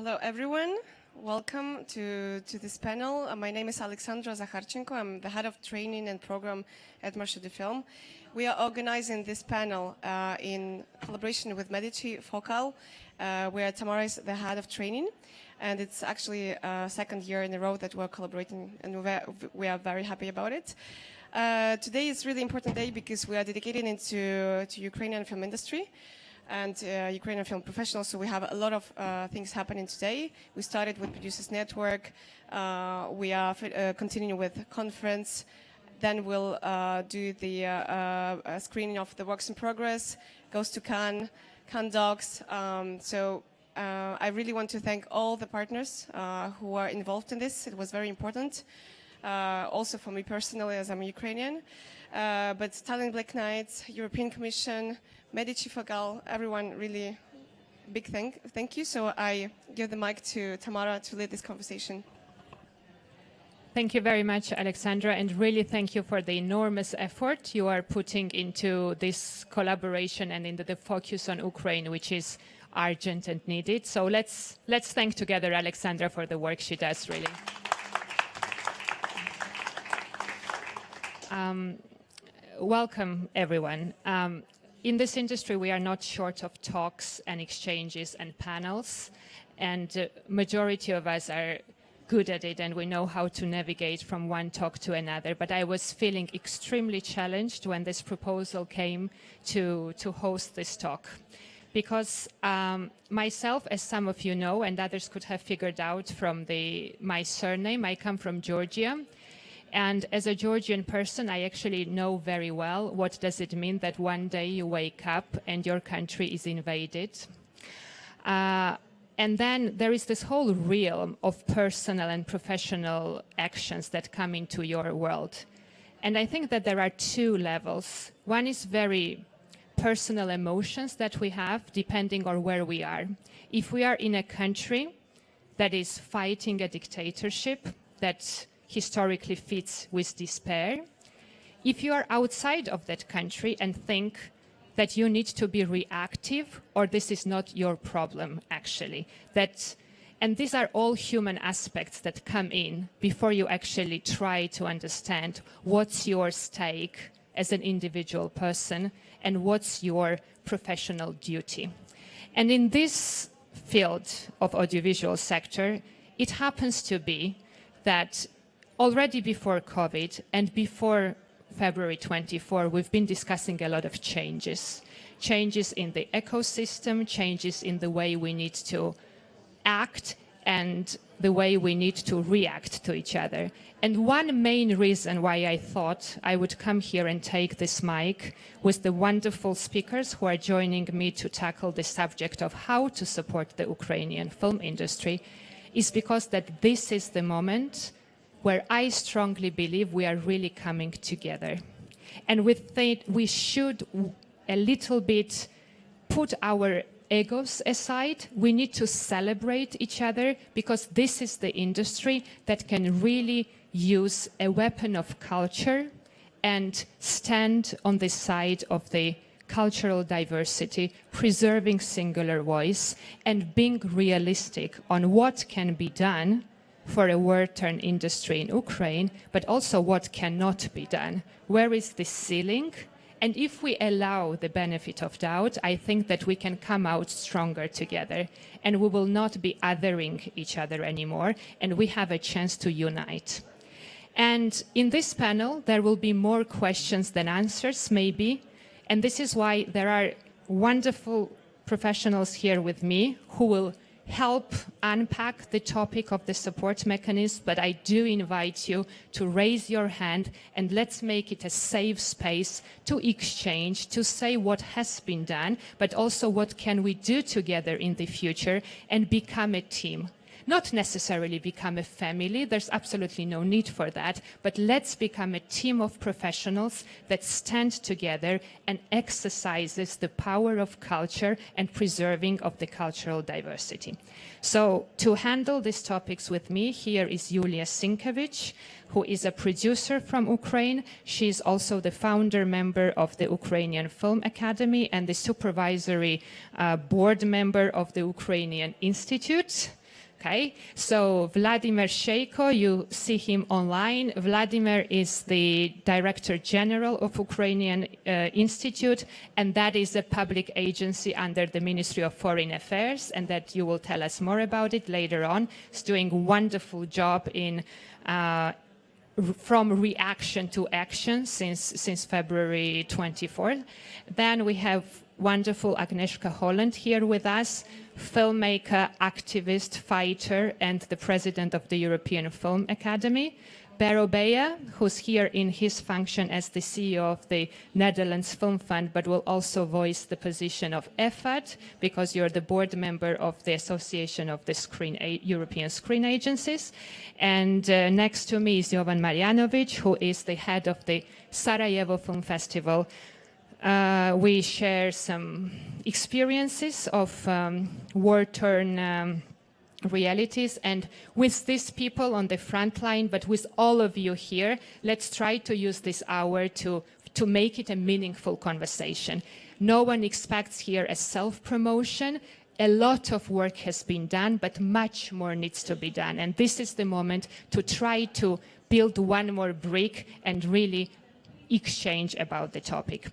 Hello, everyone. Welcome to this panel. My name is Alexandra Zakharchenko. I'm the head of training and program at Marché du Film. We are organizing this panel in collaboration with Medici Focal, where Tamara is the head of training. And it's actually second year in a row that we're collaborating, and we are very happy about it. Today is really important day because we are dedicated to Ukrainian film industry and Ukrainian film professionals. So we have a lot of things happening today. We started with Producers Network. We are continuing with conference. Then we'll do the screening of the works in progress, goes to Cannes Docs. I really want to thank all the partners who are involved in this. It was very important. Also for me personally, as I'm Ukrainian. But Tallinn Black Knights, European Commission, Medici Focal, everyone, really big thank you. So I give the mic to Tamara to lead this conversation. Thank you very much, Alexandra, and really thank you for the enormous effort you are putting into this collaboration and into the focus on Ukraine, which is urgent and needed. So let's thank together Alexandra for the work she does, really. Welcome, everyone. In this industry, we are not short of talks and exchanges and panels, and majority of us are good at it and we know how to navigate from one talk to another. But I was feeling extremely challenged when this proposal came to host this talk. Because myself, as some of you know, and others could have figured out from my surname, I come from Georgia. And as a Georgian person, I actually know very well what does it mean that one day you wake up and your country is invaded. And then there is this whole realm of personal and professional actions that come into your world. And I think that there are two levels. One is very personal emotions that we have depending on where we are. If we are in a country that is fighting a dictatorship that historically fits with despair, if you are outside of that country and think that you need to be reactive or this is not your problem actually, and these are all human aspects that come in before you actually try to understand what's your stake as an individual person and what's your professional duty. And in this field of audiovisual sector, it happens to be that already before COVID and before February 24, we've been discussing a lot of changes. Changes in the ecosystem, changes in the way we need to act and the way we need to react to each other. And one main reason why I thought I would come here and take this mic with the wonderful speakers who are joining me to tackle the subject of how to support the Ukrainian film industry is because that this is the moment where I strongly believe we are really coming together. And with that, we should a little bit put our egos aside. We need to celebrate each other because this is the industry that can really use a weapon of culture and stand on the side of the cultural diversity, preserving singular voice and being realistic on what can be done for a war-torn industry in Ukraine, but also what cannot be done. Where is the ceiling? And if we allow the benefit of doubt, I think that we can come out stronger together and we will not be othering each other anymore and we have a chance to unite. And in this panel, there will be more questions than answers, maybe. And this is why there are wonderful professionals here with me who will help unpack the topic of the support mechanism, but I do invite you to raise your hand and let's make it a safe space to exchange, to say what has been done, but also what can we do together in the future and become a team. Not necessarily become a family, there's absolutely no need for that, but let's become a team of professionals that stand together and exercises the power of culture and preserving of the cultural diversity. So to handle these topics with me, here is Yulia Sienkiewicz, who is a producer from Ukraine. She is also the founder member of the Ukrainian Film Academy and the supervisory board member of the Ukrainian Institute. Okay, so Vladimir Sheiko, you see him online. Vladimir is the Director General of Ukrainian Institute, and that is a public agency under the Ministry of Foreign Affairs, and that you will tell us more about it later on. He's doing a wonderful job in from reaction to action since February 24th. Then we have wonderful Agnieszka Holland here with us, filmmaker, activist, fighter, and the president of the European Film Academy. Bero Beya, who's here in his function as the CEO of the Netherlands Film Fund, but will also voice the position of EFAD, because you're the board member of the Association of the European Screen Agencies. And next to me is Jovan Marjanovic, who is the head of the Sarajevo Film Festival. We share some experiences of war-torn realities, and with these people on the front line, but with all of you here, let's try to use this hour to make it a meaningful conversation. No one expects here a self-promotion. A lot of work has been done, but much more needs to be done. And this is the moment to try to build one more brick and really exchange about the topic.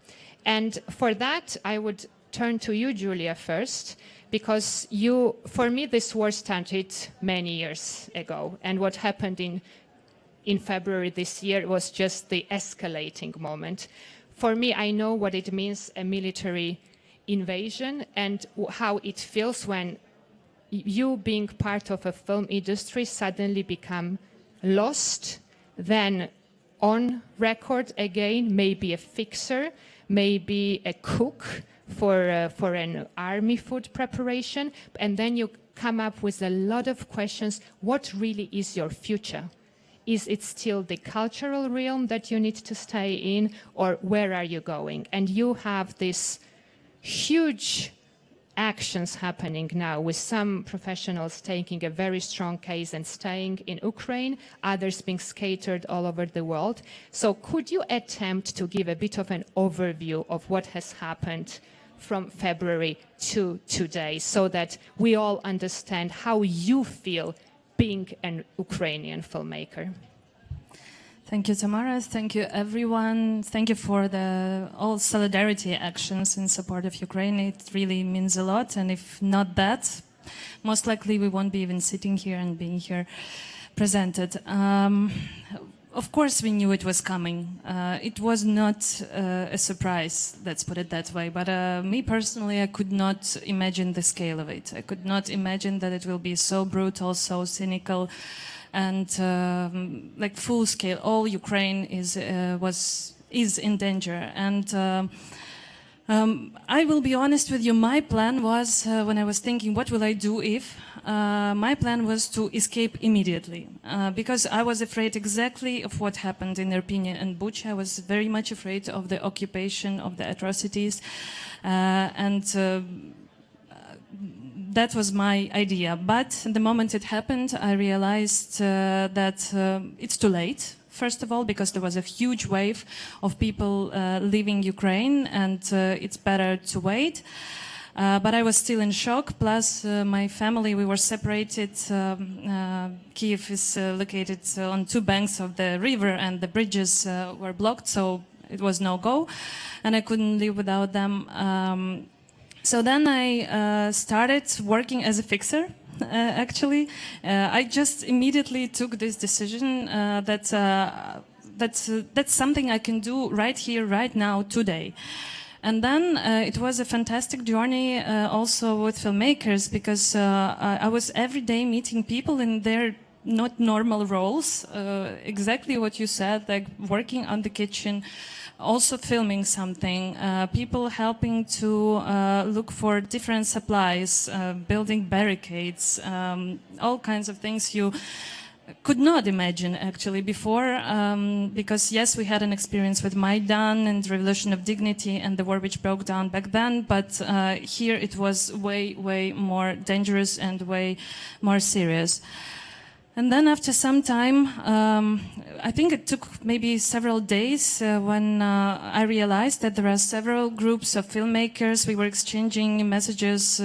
And for that, I would turn to you, Julia, first, because for me, this war started many years ago. And what happened in February this year was just the escalating moment. For me, I know what it means, a military invasion, and how it feels when you, being part of a film industry, suddenly become lost, then on record again, maybe a fixer, maybe a cook for an army food preparation, and then you come up with a lot of questions. What really is your future? Is it still the cultural realm that you need to stay in, or where are you going? And you have this huge actions happening now, with some professionals taking a very strong case and staying in Ukraine, others being scattered all over the world. So could you attempt to give a bit of an overview of what has happened from February to today, so that we all understand how you feel being an Ukrainian filmmaker? Thank you, Tamara. Thank you, everyone. Thank you for all solidarity actions in support of Ukraine. It really means a lot. And if not that, most likely we won't be even sitting here and being here presented. Of course, we knew it was coming. It was not a surprise, let's put it that way. But me personally, I could not imagine the scale of it. I could not imagine that it will be so brutal, so cynical, and like full scale. All Ukraine is in danger. And I will be honest with you. My plan was, when I was thinking, what will I do if? My plan was to escape immediately, because I was afraid exactly of what happened in Irpin and Bucha. I was very much afraid of the occupation, of the atrocities, and that was my idea. But the moment it happened, I realized that it's too late. First of all, because there was a huge wave of people leaving Ukraine, and it's better to wait. But I was still in shock. Plus, my family, we were separated. Kiev is located on two banks of the river, and the bridges were blocked, so it was no go, and I couldn't live without them. So then I started working as a fixer. Actually, I just immediately took this decision that that's something I can do right here, right now, today. And then it was a fantastic journey also with filmmakers, because I was every day meeting people in their not normal roles, exactly what you said, like working on the kitchen, also filming something, people helping to look for different supplies, building barricades, all kinds of things you could not imagine actually before, because yes, we had an experience with Maidan and Revolution of Dignity and the war which broke down back then, but here it was way more dangerous and way more serious. And then after some time, I think it took maybe several days when I realized that there are several groups of filmmakers. We were exchanging messages,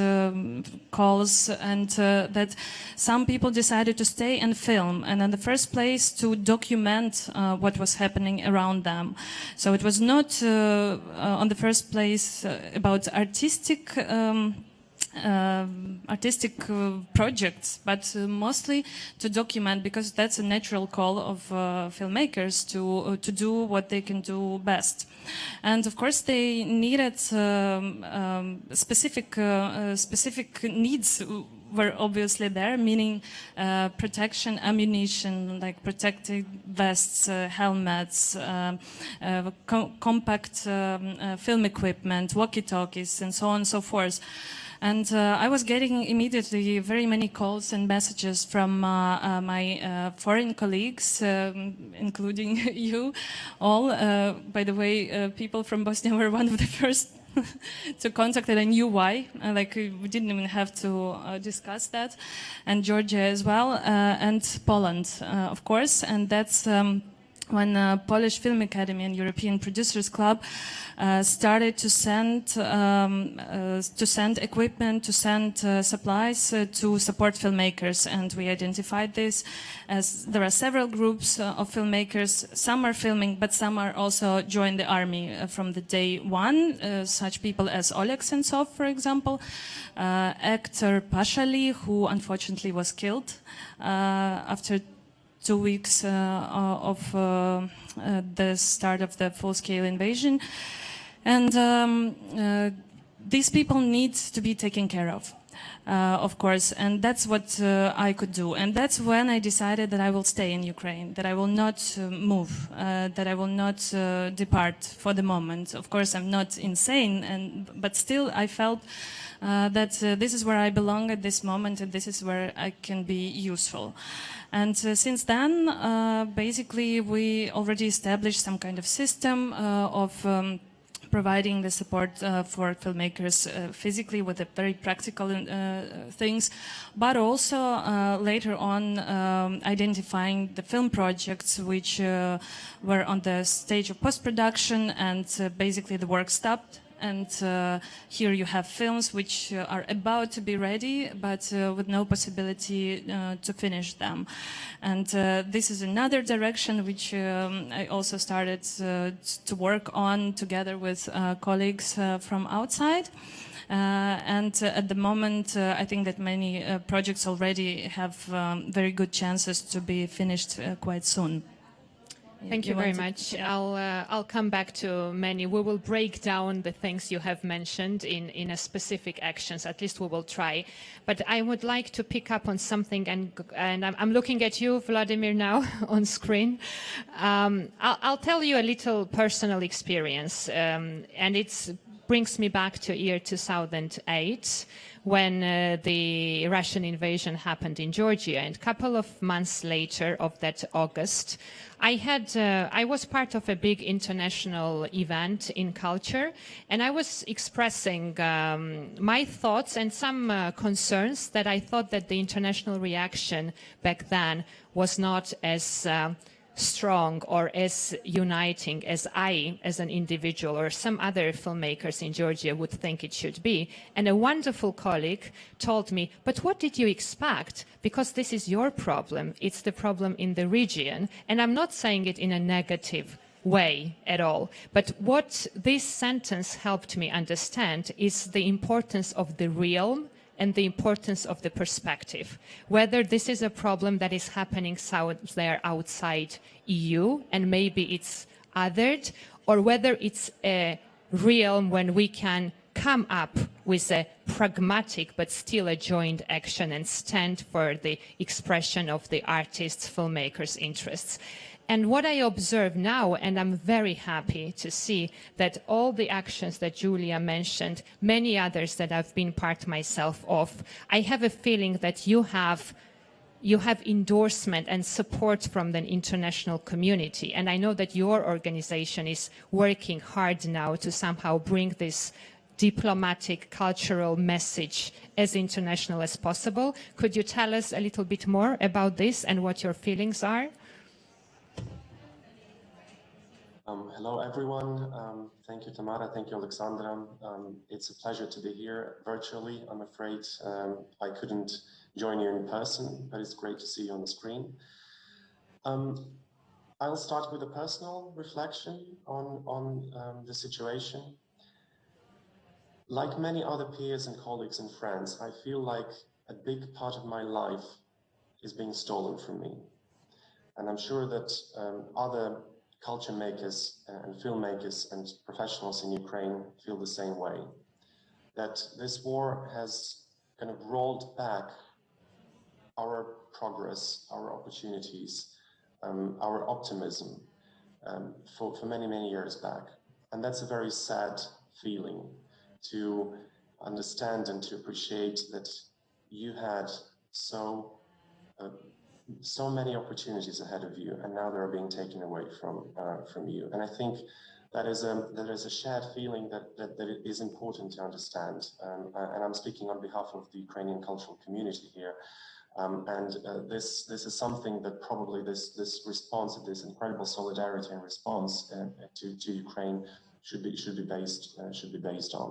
calls, and that some people decided to stay and film. And in the first place, to document what was happening around them. So it was not, on the first place, about artistic projects, but mostly to document, because that's a natural call of filmmakers to do what they can do best. And of course, they needed specific needs were obviously there, meaning protection, ammunition, like protective vests, helmets, compact film equipment, walkie-talkies, and so on and so forth. And I was getting immediately very many calls and messages from my foreign colleagues, including you all. By the way, people from Bosnia were one of the first to contact, and I knew why. Like, we didn't even have to discuss that. And Georgia as well, and Poland, of course. And that's when Polish Film Academy and European Producers Club started to send equipment, to send supplies to support filmmakers. And we identified this as there are several groups of filmmakers. Some are filming, but some are also joined the army from the day one. Such people as Oleg Sentsov, for example, actor Pashali, who unfortunately was killed after 2 weeks of the start of the full-scale invasion. And these people need to be taken care of course, and that's what I could do. And that's when I decided that I will stay in Ukraine, that I will not move, that I will not depart for the moment. Of course, I'm not insane, but still I felt that this is where I belong at this moment, and this is where I can be useful. And since then, basically, we already established some kind of system of providing the support for filmmakers physically with the very practical things, but also later on identifying the film projects which were on the stage of post-production, and basically the work stopped. And here you have films which are about to be ready, but with no possibility to finish them. And this is another direction which I also started to work on together with colleagues from outside. And at the moment, I think that many projects already have very good chances to be finished quite soon. Thank you very much. I'll come back to many. We will break down the things you have mentioned in a specific actions. At least we will try. But I would like to pick up on something, and I'm looking at you, Vladimir, now on screen. I'll tell you a little personal experience, and it brings me back to year 2008. When the Russian invasion happened in Georgia, and a couple of months later of that August, I was part of a big international event in culture, and I was expressing my thoughts and some concerns that I thought that the international reaction back then was not as strong or as uniting as I, as an individual, or some other filmmakers in Georgia would think it should be. And a wonderful colleague told me, but what did you expect? Because this is your problem. It's the problem in the region. And I'm not saying it in a negative way at all. But what this sentence helped me understand is the importance of the realm and the importance of the perspective. Whether this is a problem that is happening there outside EU, and maybe it's othered, or whether it's a realm when we can come up with a pragmatic but still a joint action and stand for the expression of the artists, filmmakers' interests. And what I observe now, and I'm very happy to see that all the actions that Julia mentioned, many others that I've been part myself of, I have a feeling that you have endorsement and support from the international community. And I know that your organization is working hard now to somehow bring this diplomatic, cultural message as international as possible. Could you tell us a little bit more about this and what your feelings are? Hello, everyone. Thank you, Tamara. Thank you, Alexandra. It's a pleasure to be here virtually. I'm afraid I couldn't join you in person, but it's great to see you on the screen. I'll start with a personal reflection on the situation. Like many other peers and colleagues and friends, I feel like a big part of my life is being stolen from me. And I'm sure that other culture makers and filmmakers and professionals in Ukraine feel the same way. That this war has kind of rolled back our progress, our opportunities, our optimism for many, many years back. And that's a very sad feeling to understand and to appreciate that you had so many opportunities ahead of you, and now they're being taken away from you. And I think that is a shared feeling that it is important to understand. And I'm speaking on behalf of the Ukrainian cultural community here. This is something that probably this response, this incredible solidarity and response to Ukraine should be based on.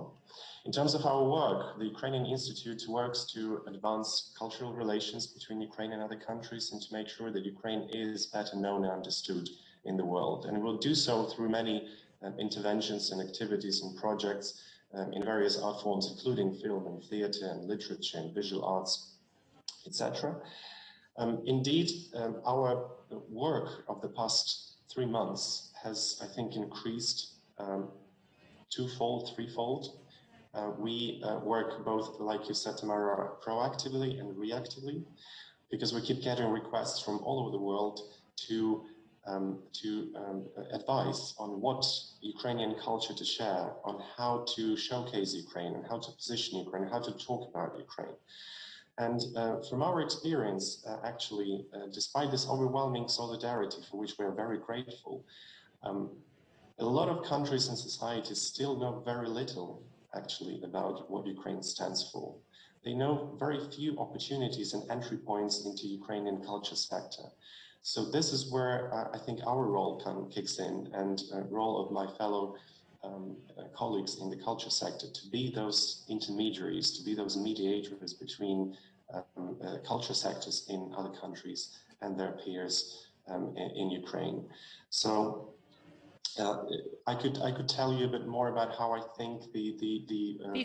In terms of our work, the Ukrainian Institute works to advance cultural relations between Ukraine and other countries and to make sure that Ukraine is better known and understood in the world. And we'll do so through many interventions and activities and projects in various art forms, including film and theater and literature and visual arts, etc. Indeed, our work of the past 3 months has, I think, increased twofold, threefold. We work both, like you said, Tamara, proactively and reactively, because we keep getting requests from all over the world to advise on what Ukrainian culture to share, on how to showcase Ukraine and how to position Ukraine, how to talk about Ukraine. And from our experience, actually, despite this overwhelming solidarity for which we are very grateful, a lot of countries and societies still know very little, actually, about what Ukraine stands for. They know very few opportunities and entry points into Ukrainian culture sector. So this is where I think our role kicks in, and role of my fellow colleagues in the culture sector to be those intermediaries, to be those mediators between culture sectors in other countries and their peers in Ukraine. So I could tell you a bit more about how I think the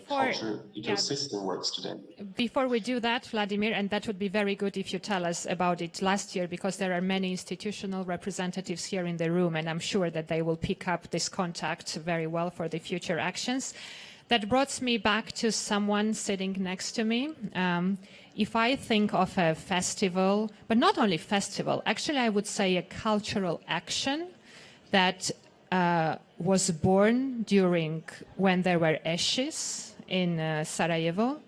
culture ecosystem works today. Before we do that, Vladimir, and that would be very good if you tell us about it last year, because there are many institutional representatives here in the room, and I'm sure that they will pick up this contact very well for the future actions. That brought me back to someone sitting next to me. If I think of a festival, but not only festival, actually I would say a cultural action that was born during when there were ashes in Sarajevo.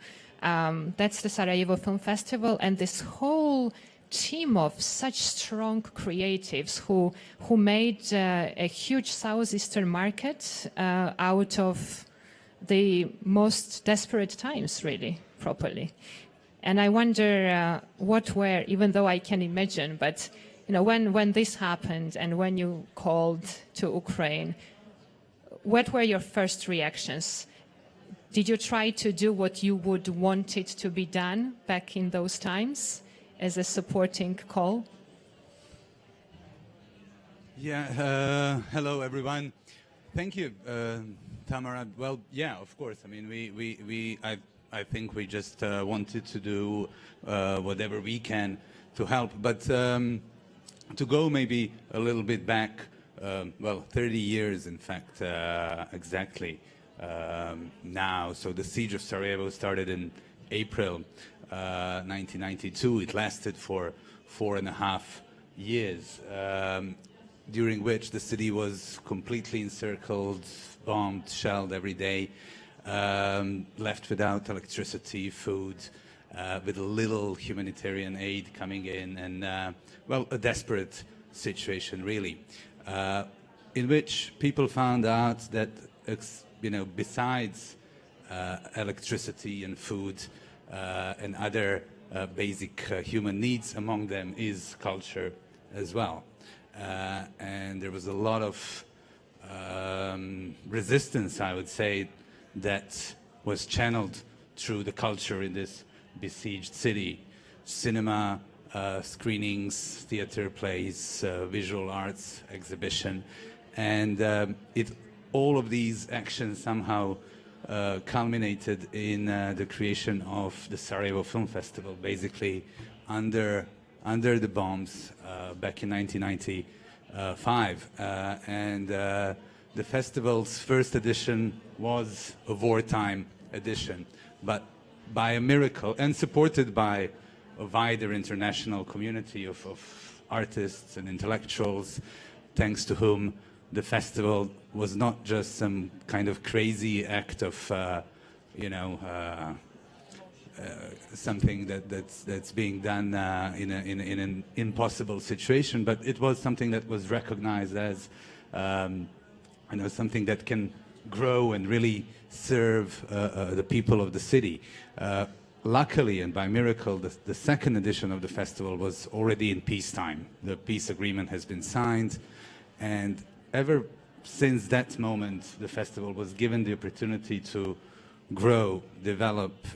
That's the Sarajevo Film Festival, and this whole team of such strong creatives who made a huge southeastern market out of the most desperate times, really, properly. And I wonder what were, even though I can imagine, but you know, when this happened and when you called to Ukraine, what were your first reactions? Did you try to do what you would want it to be done back in those times as a supporting call? Yeah, hello everyone. Thank you, Tamara. Well, yeah, of course. I mean, I think we just wanted to do whatever we can to help, but to go maybe a little bit back, well, 30 years, in fact, exactly now. So the siege of Sarajevo started in April 1992. It lasted for 4.5 years, during which the city was completely encircled, bombed, shelled every day, left without electricity, food, with little humanitarian aid coming in, and well, a desperate situation, really, in which people found out that, you know, besides electricity and food and other basic human needs. Among them is culture as well. And there was a lot of resistance, I would say, that was channeled through the culture in this besieged city. Cinema, screenings, theater plays, visual arts exhibition, and all of these actions somehow culminated in the creation of the Sarajevo Film Festival, basically under the bombs back in 1995. And the festival's first edition was a wartime edition, but by a miracle, and supported by a wider international community of artists and intellectuals, thanks to whom the festival was not just some kind of crazy act of, something that's being done in an impossible situation, but it was something that was recognized as something that can grow and really serve the people of the city. Luckily, and by miracle, the second edition of the festival was already in peacetime. The peace agreement has been signed, and ever since that moment, the festival was given the opportunity to grow, develop,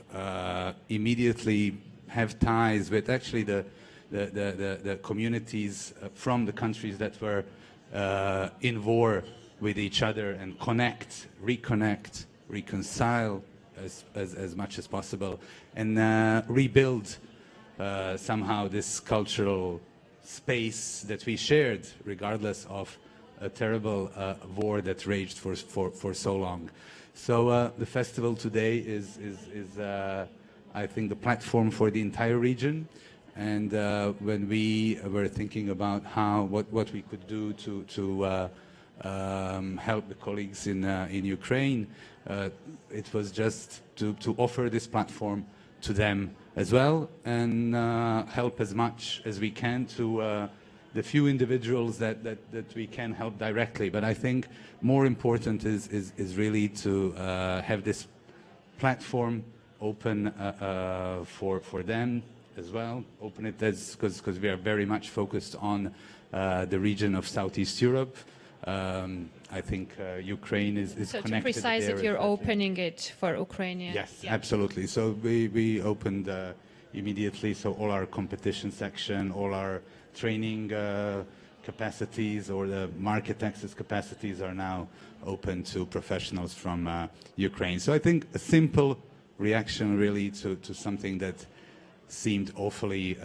immediately have ties with actually the communities from the countries that were in war with each other, and connect, reconnect, reconcile as much as possible, and rebuild somehow this cultural space that we shared, regardless of a terrible war that raged for so long. So the festival today is I think, the platform for the entire region. And when we were thinking about what we could do to help the colleagues in Ukraine, it was just to offer this platform to them as well, and help as much as we can to the few individuals that we can help directly. But I think more important is really to have this platform open for them as well. Open it because we are very much focused on the region of Southeast Europe. I think Ukraine is so connected. So to precise it, you're opening it for Ukrainian? Yes, yeah. Absolutely. So we opened immediately, so all our competition section, all our training capacities or the market access capacities are now open to professionals from Ukraine. So I think a simple reaction really to something that seemed awfully,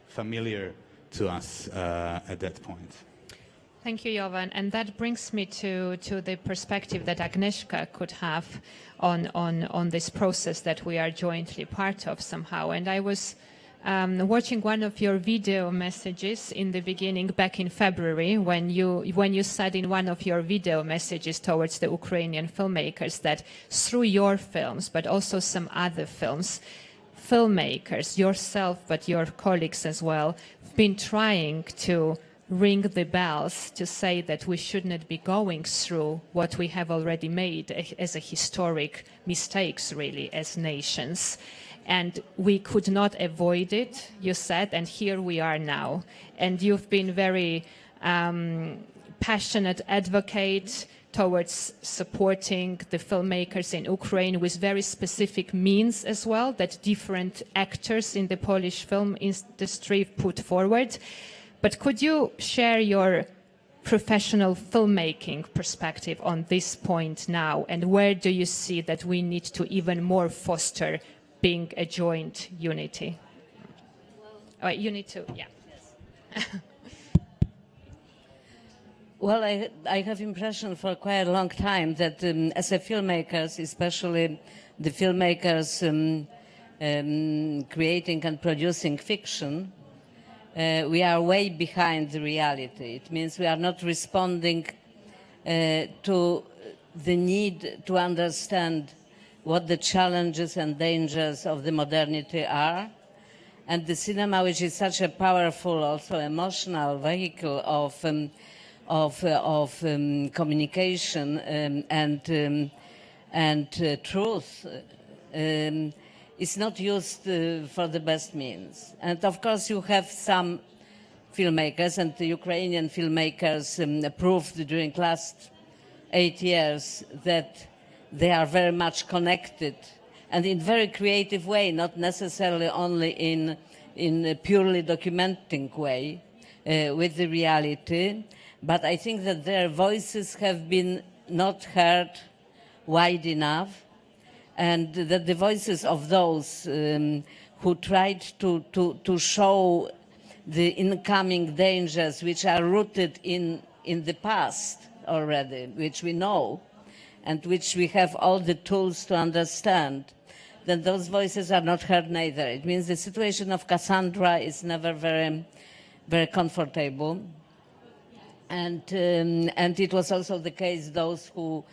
familiar to us at that point. Thank you, Jovan. And that brings me to the perspective that Agnieszka could have on this process that we are jointly part of somehow. And I was watching one of your video messages in the beginning, back in February, when you said in one of your video messages towards the Ukrainian filmmakers that through your films, but also some other films, filmmakers, yourself, but your colleagues as well, have been trying to ring the bells to say that we should not be going through what we have already made as a historic mistakes, really, as nations. And we could not avoid it, you said, and here we are now. And you've been very passionate advocate towards supporting the filmmakers in Ukraine with very specific means as well that different actors in the Polish film industry put forward. But could you share your professional filmmaking perspective on this point now, and where do you see that we need to even more foster being a joint unity? Oh, you need to, yeah. Yes. Well, I have impression for quite a long time that as a filmmakers, especially the filmmakers creating and producing fiction, we are way behind the reality. It means we are not responding to the need to understand what the challenges and dangers of the modernity are. And the cinema, which is such a powerful, also emotional vehicle of communication and and truth is not used for the best means. And of course you have some filmmakers, and the Ukrainian filmmakers proved during last 8 years that they are very much connected and in very creative way, not necessarily only in a purely documenting way with the reality, but I think that their voices have been not heard wide enough, and that the voices of those who tried to show the incoming dangers which are rooted in the past already, which we know, and which we have all the tools to understand, then those voices are not heard neither. It means the situation of Cassandra is never very, very comfortable. And it was also the case those who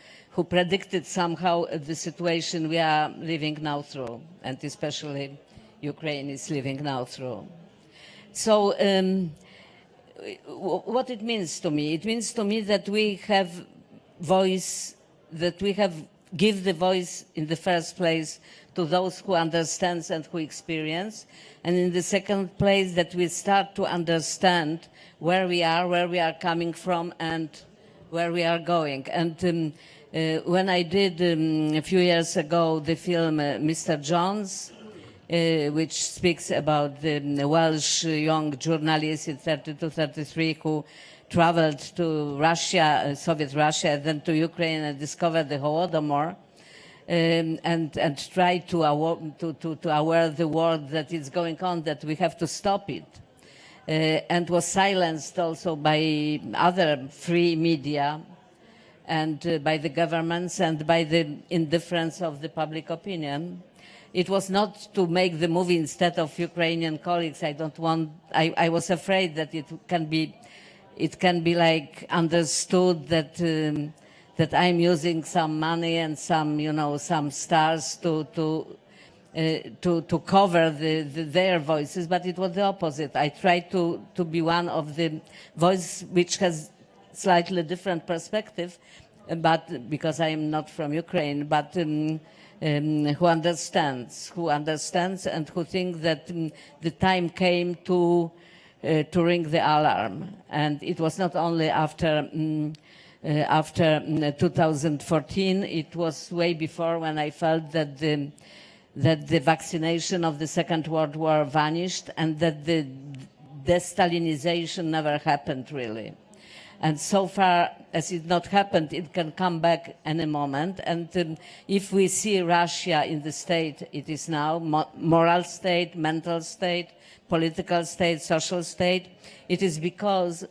predicted somehow the situation we are living now through, and especially Ukraine is living now through. So what it means to me? It means to me that we have voice, that we have give the voice in the first place to those who understand and who experience, and in the second place that we start to understand where we are coming from, and where we are going. And when I did a few years ago the film Mr. Jones, which speaks about the Welsh young journalist in 32-33 who traveled to Russia, Soviet Russia, then to Ukraine and discovered the Holodomor, and tried to aware the world that it's going on, that we have to stop it, and was silenced also by other free media and by the governments and by the indifference of the public opinion. It was not to make the movie instead of Ukrainian colleagues. I was afraid that it can be like understood that that I'm using some money and some stars to cover their voices, but it was the opposite. I tried to be one of the voices which has slightly different perspective, but because I am not from Ukraine, but who understands and who think that the time came to ring the alarm. And it was not only after 2014, it was way before, when I felt that the vaccination of the Second World War vanished, and that the de-Stalinization never happened really. And so far as it not happened, it can come back any moment. And if we see Russia in the state it is now, moral state, mental state, political state, social state, it is because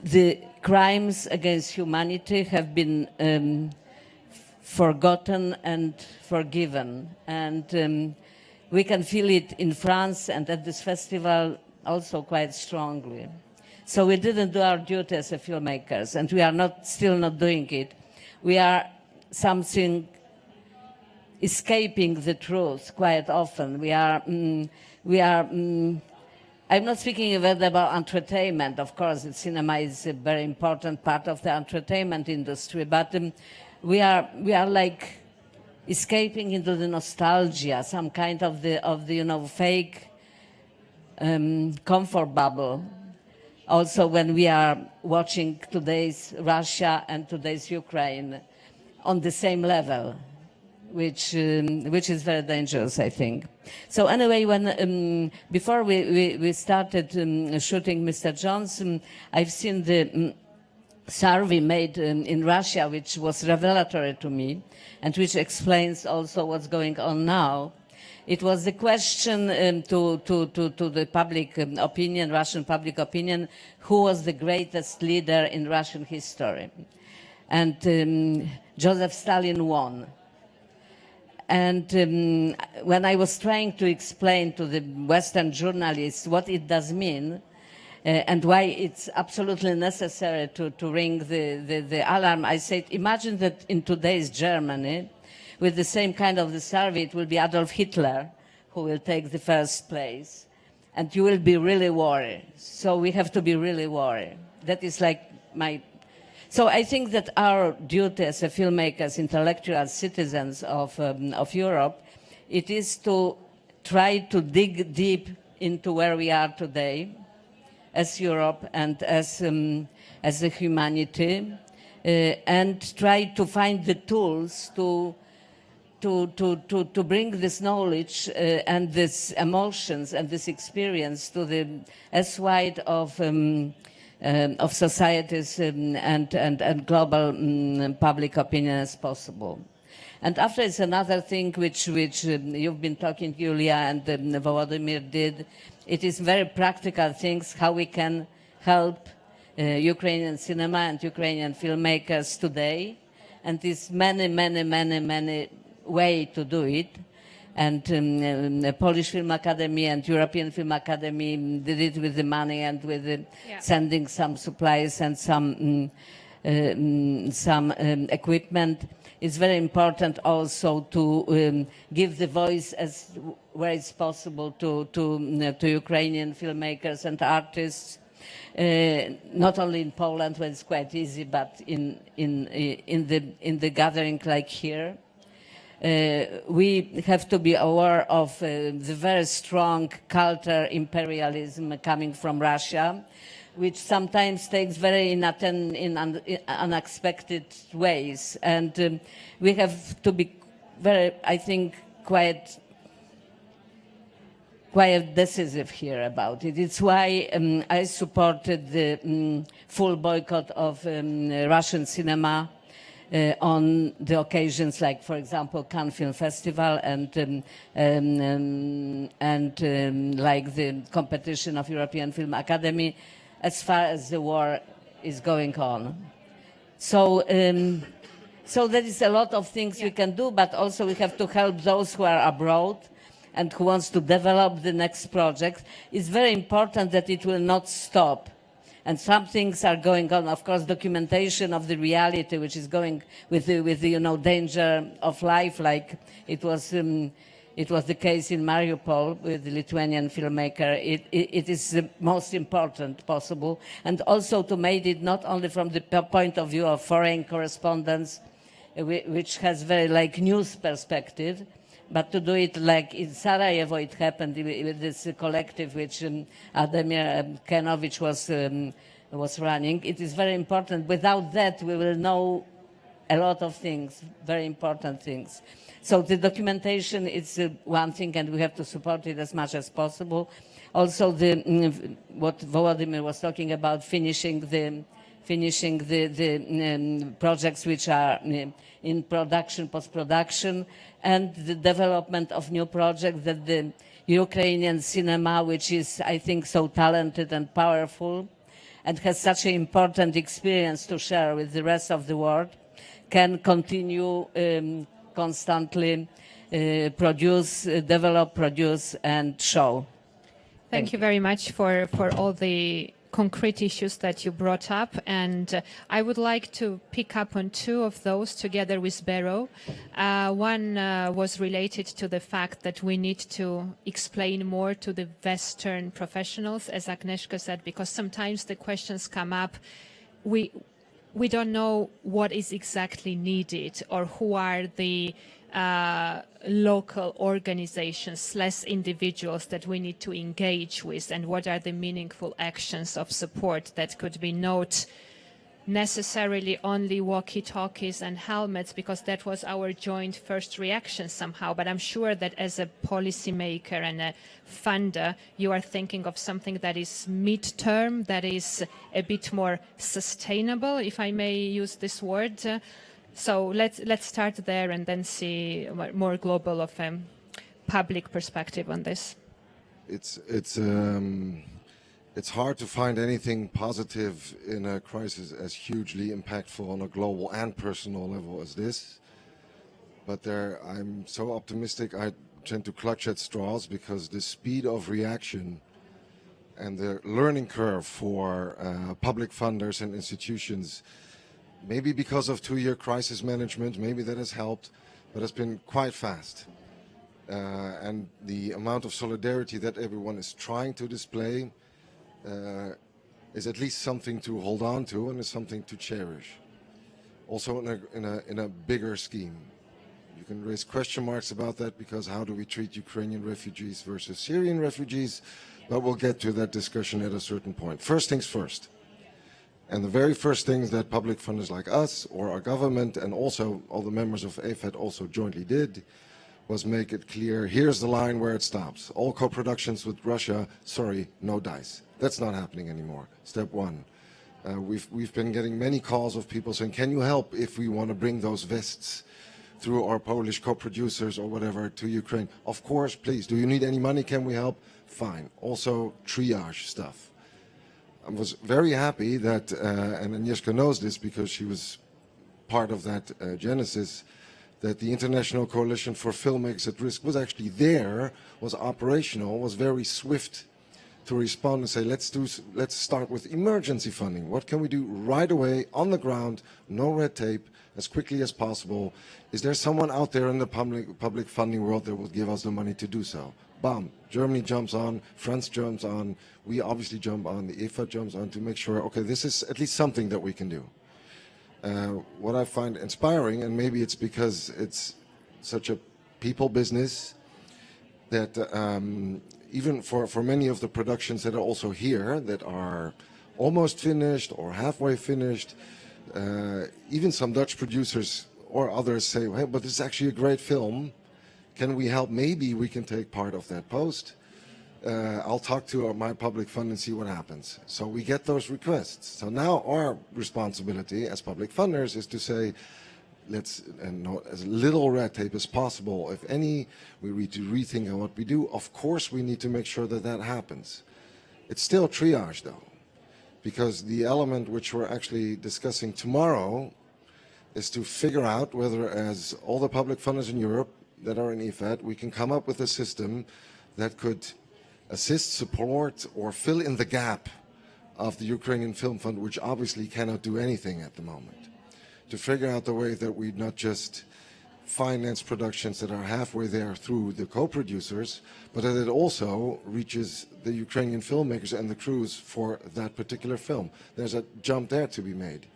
the crimes against humanity have been forgotten and forgiven. And we can feel it in France and at this festival also quite strongly. So we didn't do our duty as a filmmakers, and we are still not doing it. We are something escaping the truth quite often. I'm not speaking even about entertainment. Of course, cinema is a very important part of the entertainment industry, but we are like escaping into the nostalgia, some kind of the fake comfort bubble. Also, when we are watching today's Russia and today's Ukraine on the same level, which is very dangerous, I think. So anyway, when before we started shooting Mr. Jones, I've seen the survey made in Russia, which was revelatory to me, and which explains also what's going on now. It was the question to the public opinion, Russian public opinion, who was the greatest leader in Russian history. And Joseph Stalin won. And when I was trying to explain to the Western journalists what it does mean, and why it's absolutely necessary to ring the alarm, I said, imagine that in today's Germany, with the same kind of the survey, it will be Adolf Hitler who will take the first place. And you will be really worried. So we have to be really worried. That is like my... So I think that our duty as a filmmakers, intellectual citizens of Europe, it is to try to dig deep into where we are today as Europe and as a humanity, and try to find the tools to bring this knowledge and these emotions and this experience to the as wide of societies and global public opinion as possible. And after it's another thing which you've been talking, Julia, and Volodymyr did. It is very practical things, how we can help Ukrainian cinema and Ukrainian filmmakers today. And there's many way to do it. And the Polish Film Academy and European Film Academy did it with the money and with the sending some supplies and some equipment. It's very important also to give the voice as where it's possible to Ukrainian filmmakers and artists, not only in Poland where it's quite easy, but in the gathering like here. We have to be aware of the very strong counter imperialism coming from Russia, which sometimes takes very unexpected ways. And we have to be very, I think, quite decisive here about it. It's why I supported the full boycott of Russian cinema on the occasions like, for example, Cannes Film Festival and like the competition of European Film Academy, as far as the war is going on. So, so there is a lot of things we can do, but also we have to help those who are abroad and who wants to develop the next project. It's very important that it will not stop. And some things are going on. Of course, documentation of the reality, which is going with the danger of life, like it was the case in Mariupol with the Lithuanian filmmaker. It is the most important possible, and also to make it not only from the point of view of foreign correspondence, which has very like news perspective, but to do it like in Sarajevo it happened with this collective which Ademir Kenovich was running. It is very important. Without that we will know a lot of things, very important things. So the documentation is one thing, and we have to support it as much as possible. Also what Volodymyr was talking about, finishing the projects which are in production, post-production, and the development of new projects that the Ukrainian cinema, which is, I think, so talented and powerful and has such an important experience to share with the rest of the world, can continue constantly produce, develop, produce, and show. Thank you very much for all the concrete issues that you brought up, and I would like to pick up on two of those together with Bero. One was related to the fact that we need to explain more to the Western professionals, as Agnieszka said, because sometimes the questions come up. We don't know what is exactly needed or who are the local organizations, less individuals that we need to engage with, and what are the meaningful actions of support that could be not necessarily only walkie-talkies and helmets, because that was our joint first reaction somehow. But I'm sure that as a policymaker and a funder, you are thinking of something that is mid-term, that is a bit more sustainable, if I may use this word. So let's start there and then see more global of a public perspective on this. It's hard to find anything positive in a crisis as hugely impactful on a global and personal level as this. But I'm so optimistic I tend to clutch at straws, because the speed of reaction and the learning curve for public funders and institutions, maybe because of 2-year crisis management, maybe that has helped, but it's been quite fast. And the amount of solidarity that everyone is trying to display is at least something to hold on to and is something to cherish. Also in a bigger scheme. You can raise question marks about that because how do we treat Ukrainian refugees versus Syrian refugees? But we'll get to that discussion at a certain point. First things first. And the very first things that public funders like us or our government and also all the members of AFET also jointly did was make it clear, here's the line where it stops. All co-productions with Russia, sorry, no dice. That's not happening anymore. Step one. We've been getting many calls of people saying, can you help if we want to bring those vests through our Polish co-producers or whatever to Ukraine? Of course, please. Do you need any money? Can we help? Fine. Also triage stuff. I was very happy that, and Agnieszka knows this because she was part of that genesis, that the International Coalition for Filmmakers at Risk was actually there, was operational, was very swift to respond and say, let's start with emergency funding. What can we do right away, on the ground, no red tape, as quickly as possible? Is there someone out there in the public funding world that will give us the money to do so? Bam, Germany jumps on, France jumps on, we obviously jump on, the EFA jumps on to make sure, okay, this is at least something that we can do. What I find inspiring, and maybe it's because it's such a people business, that even for many of the productions that are also here, that are almost finished or halfway finished, even some Dutch producers or others say, hey, but this is actually a great film. Can we help? Maybe we can take part of that post. I'll talk to my public fund and see what happens. So we get those requests. So now our responsibility as public funders is to say, let's, and as little red tape as possible. If any, we need to rethink on what we do. Of course, we need to make sure that that happens. It's still triage, though, because the element which we're actually discussing tomorrow is to figure out whether, as all the public funders in Europe that are in EFAT, we can come up with a system that could assist, support, or fill in the gap of the Ukrainian Film Fund, which obviously cannot do anything at the moment. To figure out the way that we not just finance productions that are halfway there through the co-producers, but that it also reaches the Ukrainian filmmakers and the crews for that particular film. There's a jump there to be made.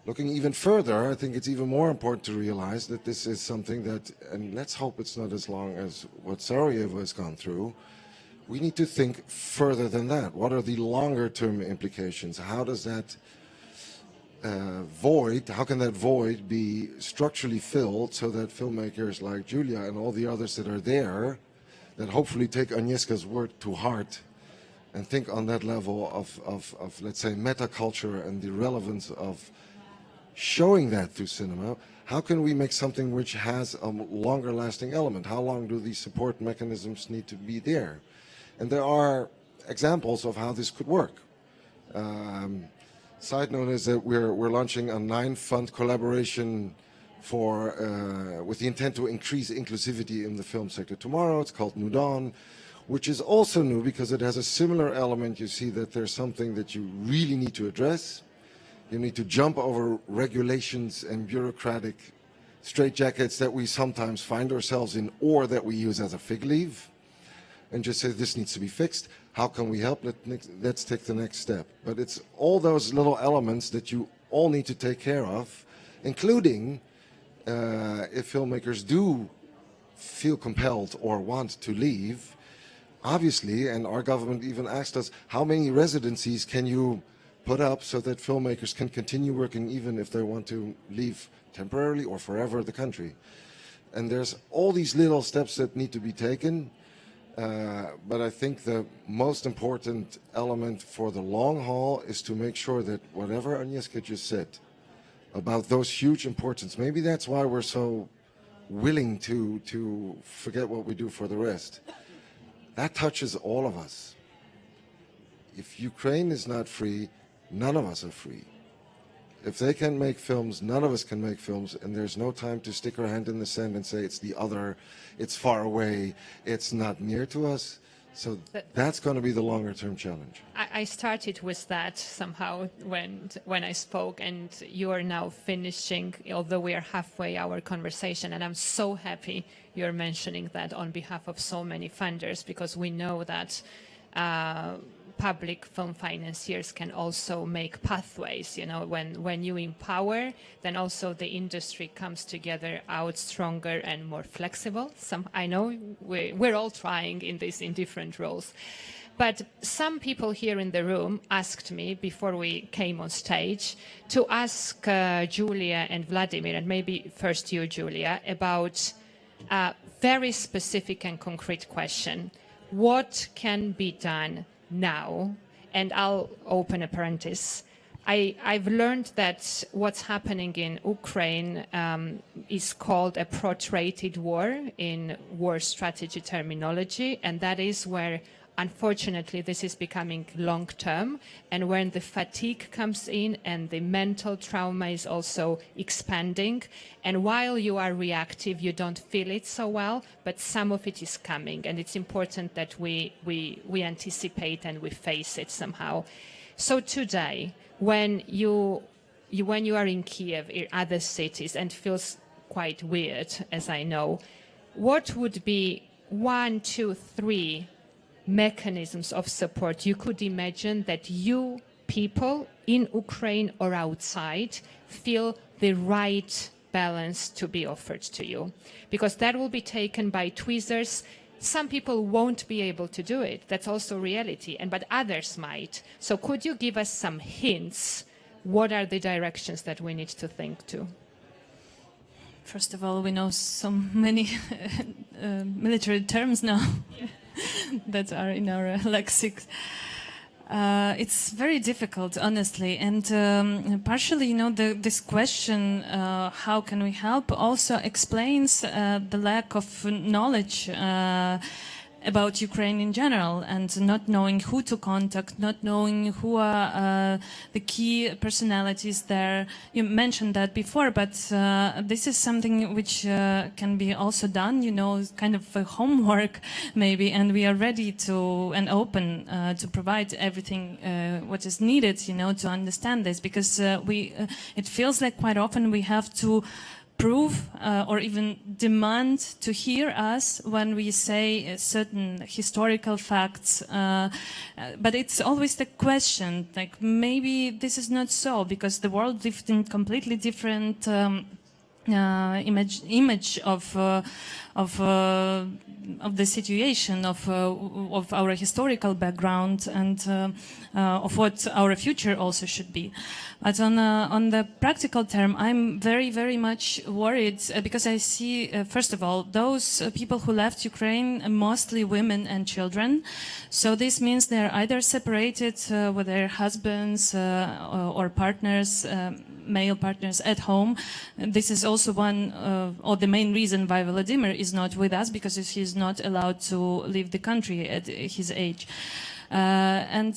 Looking even further, I think it's even more important to realize that this is something that, and let's hope it's not as long as what Sarajevo has gone through, we need to think further than that. What are the longer-term implications? How does that void, how can that void be structurally filled so that filmmakers like Julia and all the others that are there, that hopefully take Agnieszka's word to heart and think on that level of let's say, metaculture and the relevance of showing that through cinema, how can we make something which has a longer lasting element? How long do these support mechanisms need to be there? And there are examples of how this could work. Side note is that we're launching a 9-fund collaboration for with the intent to increase inclusivity in the film sector tomorrow. It's called New Dawn, which is also new because it has a similar element. You see that there's something that you really need to address. You need to jump over regulations and bureaucratic straitjackets that we sometimes find ourselves in or that we use as a fig leaf, and just say this needs to be fixed. How can we help? Let's take the next step. But it's all those little elements that you all need to take care of, including if filmmakers do feel compelled or want to leave, obviously, and our government even asked us, how many residencies can you put up so that filmmakers can continue working even if they want to leave temporarily or forever the country? And there's all these little steps that need to be taken. But I think the most important element for the long haul is to make sure that whatever Agnieszka just said about those huge importance, maybe that's why we're so willing to forget what we do for the rest. That touches all of us. If Ukraine is not free, none of us are free. If they can make films, none of us can make films, and there's no time to stick our hand in the sand and say it's the other, it's far away, it's not near to us. So that's going to be the longer-term challenge. I started with that somehow when I spoke, and you are now finishing, although we are halfway our conversation, and I'm so happy you're mentioning that on behalf of so many funders, because we know that public film financiers can also make pathways. You know, when you empower, then also the industry comes together out stronger and more flexible. I know we're all trying in different roles. But some people here in the room asked me before we came on stage to ask Julia and Vladimir, and maybe first you, Julia, about a very specific and concrete question. What can be done now? And I'll open a parenthesis. I've learned that what's happening in Ukraine is called a protracted war in war strategy terminology, and that is where unfortunately, this is becoming long-term, and when the fatigue comes in and the mental trauma is also expanding, and while you are reactive, you don't feel it so well, but some of it is coming, and it's important that we anticipate and we face it somehow. So today, when you are in Kiev or other cities, and feels quite weird, as I know, what would be 1, 2, 3 mechanisms of support you could imagine that you people in Ukraine or outside feel the right balance to be offered to you? Because that will be taken by tweezers. Some people won't be able to do it. That's also reality, but others might. So could you give us some hints? What are the directions that we need to think to? First of all, we know so many military terms now. That are in our lexic. It's very difficult, honestly, and partially, you know, this question, how can we help, also explains the lack of knowledge about Ukraine in general, and not knowing who to contact, not knowing who are the key personalities there. You mentioned that before, but this is something which can be also done, you know, kind of a homework maybe, and we are ready to and open to provide everything what is needed, you know, to understand this, because it feels like quite often we have to prove or even demand to hear us when we say certain historical facts, but it's always the question, like, maybe this is not so, because the world lived in completely different image of the situation, of our historical background, and of what our future also should be. But on the practical term, I'm very, very much worried because I see, first of all, those people who left Ukraine, mostly women and children. So this means they're either separated with their husbands or partners, male partners at home. This is also one or the main reason why Vladimir is not with us, because he's not allowed to leave the country at his age. And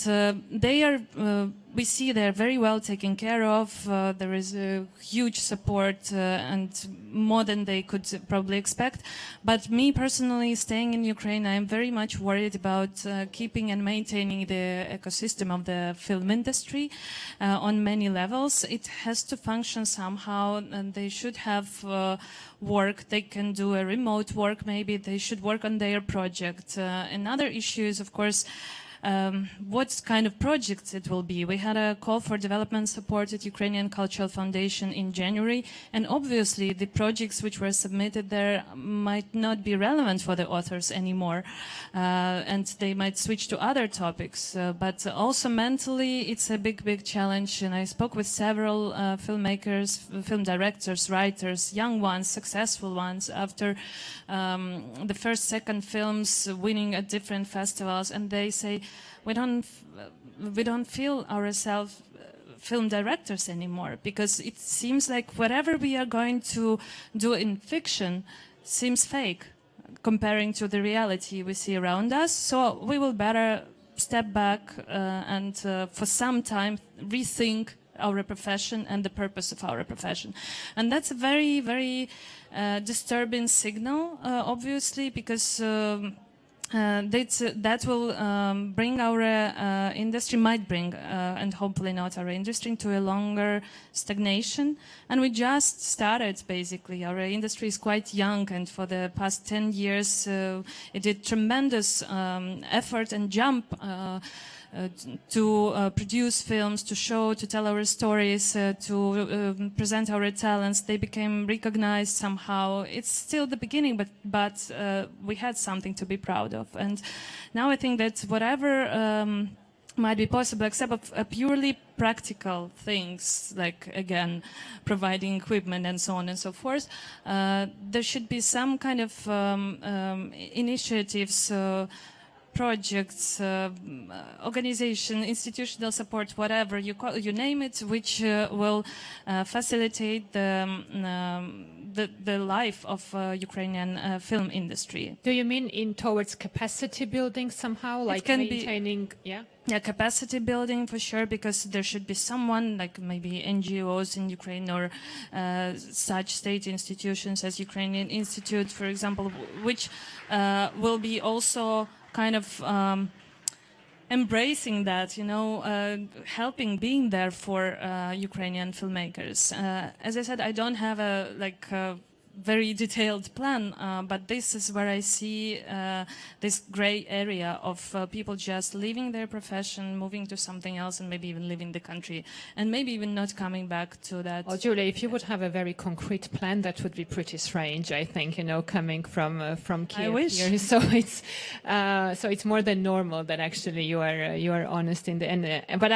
they are, we see they're very well taken care of. There is a huge support and more than they could probably expect. But me personally, staying in Ukraine, I am very much worried about keeping and maintaining the ecosystem of the film industry on many levels. It has to function somehow, and they should have work. They can do a remote work, maybe they should work on their project. Another issue is, of course, what kind of projects it will be. We had a call for development support at Ukrainian Cultural Foundation in January, and obviously the projects which were submitted there might not be relevant for the authors anymore, and they might switch to other topics. But also mentally, it's a big, big challenge, and I spoke with several filmmakers, film directors, writers, young ones, successful ones, after the first, second films winning at different festivals, and they say, we don't feel ourselves film directors anymore, because it seems like whatever we are going to do in fiction seems fake comparing to the reality we see around us. So we will better step back and for some time rethink our profession and the purpose of our profession. And that's a very, very disturbing signal, obviously, because that will bring our industry, might bring, and hopefully not our industry, to a longer stagnation. And we just started, basically. Our industry is quite young, and for the past 10 years, it did tremendous effort and jump to produce films, to show, to tell our stories, to present our talents. They became recognized somehow. It's still the beginning, but we had something to be proud of. And now I think that whatever might be possible, except of purely practical things, like, again, providing equipment and so on and so forth, there should be some kind of initiatives, projects, organization, institutional support, whatever you call, you name it, which will facilitate the life of Ukrainian film industry. Do you mean in towards capacity building somehow, like maintaining? Yeah, capacity building for sure, because there should be someone, like maybe NGOs in Ukraine or such state institutions as Ukrainian Institute, for example, which will be also kind of embracing that, you know, helping, being there for Ukrainian filmmakers. As I said, I don't have a very detailed plan, but this is where I see this gray area of people just leaving their profession, moving to something else, and maybe even leaving the country, and maybe even not coming back to that. Well, Julia, if you would have a very concrete plan, that would be pretty strange, I think, you know, coming from Kiev. I wish. Here. So it's more than normal that actually you are honest in the end. But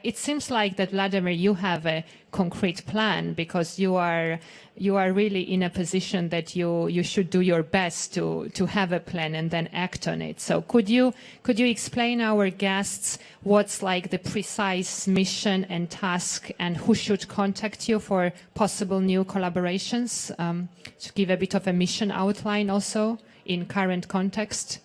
it seems like that, Vladimir, you have a concrete plan, because you are really in a position that you should do your best to have a plan and then act on it. So could you explain our guests what's like the precise mission and task, and who should contact you for possible new collaborations? To give a bit of a mission outline also in current context.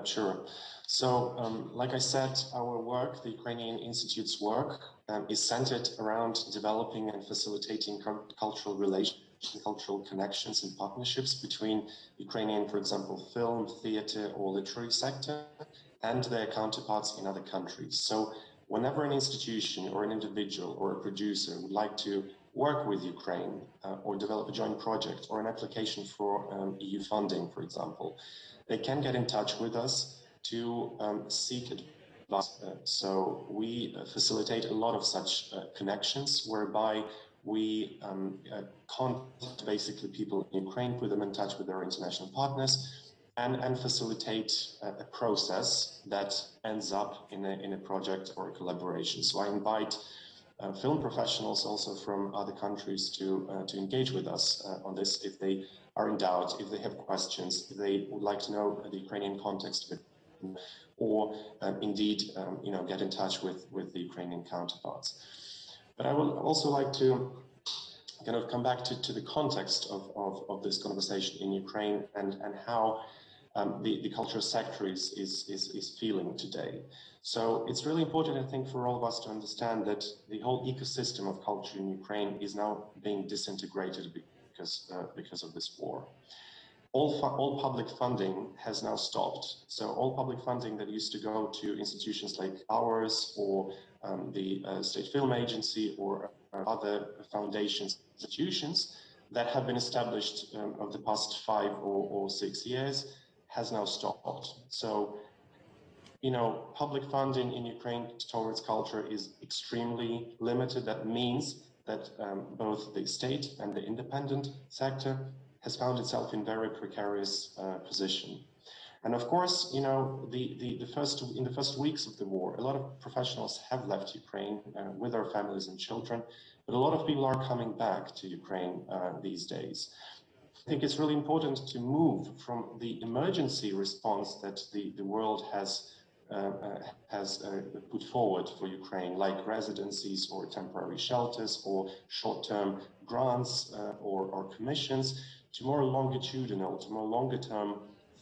Sure. So, like I said, our work, the Ukrainian Institute's work, is centered around developing and facilitating cultural relations, cultural connections and partnerships between Ukrainian, for example, film, theater or literary sector and their counterparts in other countries. So whenever an institution or an individual or a producer would like to work with Ukraine or develop a joint project or an application for EU funding, for example, they can get in touch with us to seek advice. So we facilitate a lot of such connections, whereby we contact basically people in Ukraine, put them in touch with their international partners, and facilitate a process that ends up in a project or a collaboration. So I invite film professionals also from other countries to engage with us on this if they are in doubt, if they have questions, if they would like to know the Ukrainian context of it, or indeed, get in touch with the Ukrainian counterparts. But I would also like to kind of come back to the context of this conversation in Ukraine and how the cultural sector is feeling today. So it's really important, I think, for all of us to understand that the whole ecosystem of culture in Ukraine is now being disintegrated because of this war. All public funding has now stopped. So all public funding that used to go to institutions like ours or the State Film Agency or other foundations, institutions that have been established over the past 5 or 6 years has now stopped. So, public funding in Ukraine towards culture is extremely limited. That means that both the state and the independent sector has found itself in very precarious position. And of course, in the first weeks of the war, a lot of professionals have left Ukraine with their families and children, but a lot of people are coming back to Ukraine these days. I think it's really important to move from the emergency response that the world has put forward for Ukraine, like residencies or temporary shelters or short-term grants or commissions, to more longitudinal, to more longer-term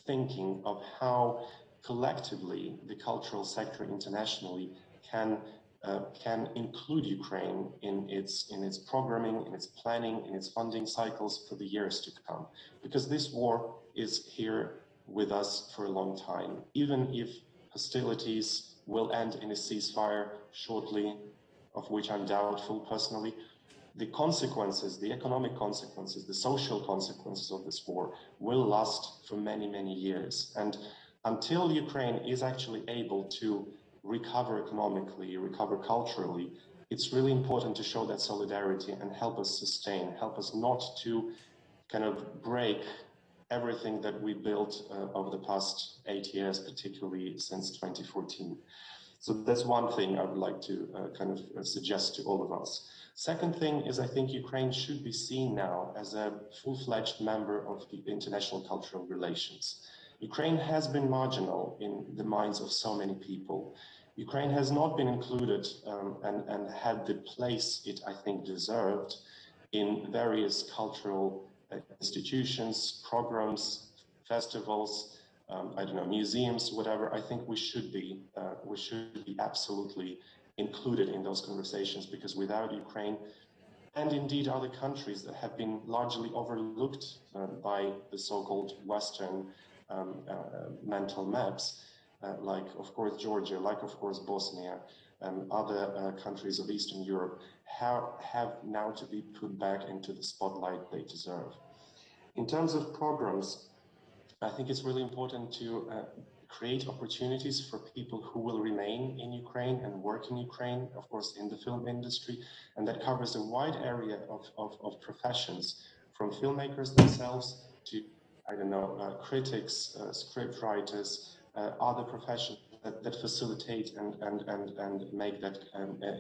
thinking of how collectively the cultural sector internationally can include Ukraine in its programming, in its planning, in its funding cycles for the years to come. Because this war is here with us for a long time. Even if hostilities will end in a ceasefire shortly, of which I'm doubtful personally, the consequences, the economic consequences, the social consequences of this war will last for many, many years. And until Ukraine is actually able to recover economically, recover culturally, it's really important to show that solidarity and help us sustain, help us not to kind of break everything that we built over the past 8 years, particularly since 2014. So that's one thing I would like to kind of suggest to all of us. Second thing is, I think Ukraine should be seen now as a full-fledged member of the international cultural relations. Ukraine has been marginal in the minds of so many people. Ukraine has not been included and had the place it, I think, deserved in various cultural institutions, programs, festivals, I don't know, museums, whatever. I think we should be absolutely included in those conversations, because without Ukraine, and indeed other countries that have been largely overlooked by the so-called Western mental maps, like of course Georgia, like of course Bosnia, other countries of Eastern Europe, have now to be put back into the spotlight they deserve. In terms of programs, I think it's really important to create opportunities for people who will remain in Ukraine and work in Ukraine, of course, in the film industry, and that covers a wide area of professions, from filmmakers themselves to, I don't know, critics, script writers, other professions that facilitate and make that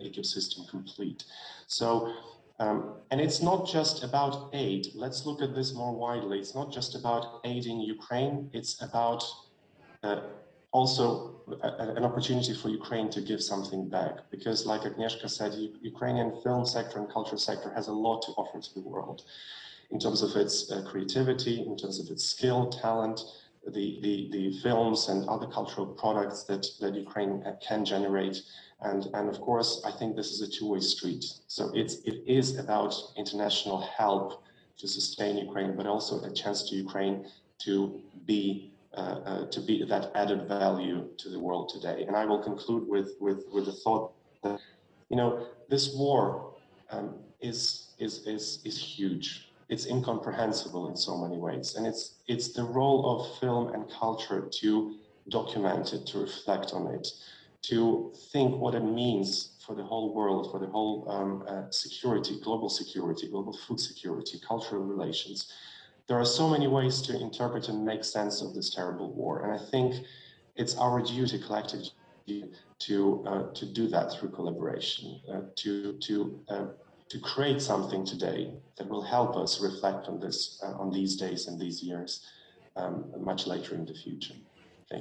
ecosystem complete. So, and it's not just about aid. Let's look at this more widely. It's not just about aiding Ukraine. It's about also an opportunity for Ukraine to give something back. Because like Agnieszka said, Ukrainian film sector and culture sector has a lot to offer to the world in terms of its creativity, in terms of its skill, talent, the films and other cultural products that Ukraine can generate. And of course, I think this is a two-way street. So it is about international help to sustain Ukraine, but also a chance to Ukraine to be that added value to the world today. And I will conclude with the thought that, you know, this war is huge. It's incomprehensible in so many ways, and it's the role of film and culture to document it, to reflect on it, to think what it means for the whole world, for the whole security, global food security, cultural relations. There are so many ways to interpret and make sense of this terrible war, and I think it's our duty, collective duty, to do that through collaboration, to create something today that will help us reflect on this, on these days and these years, much later in the future.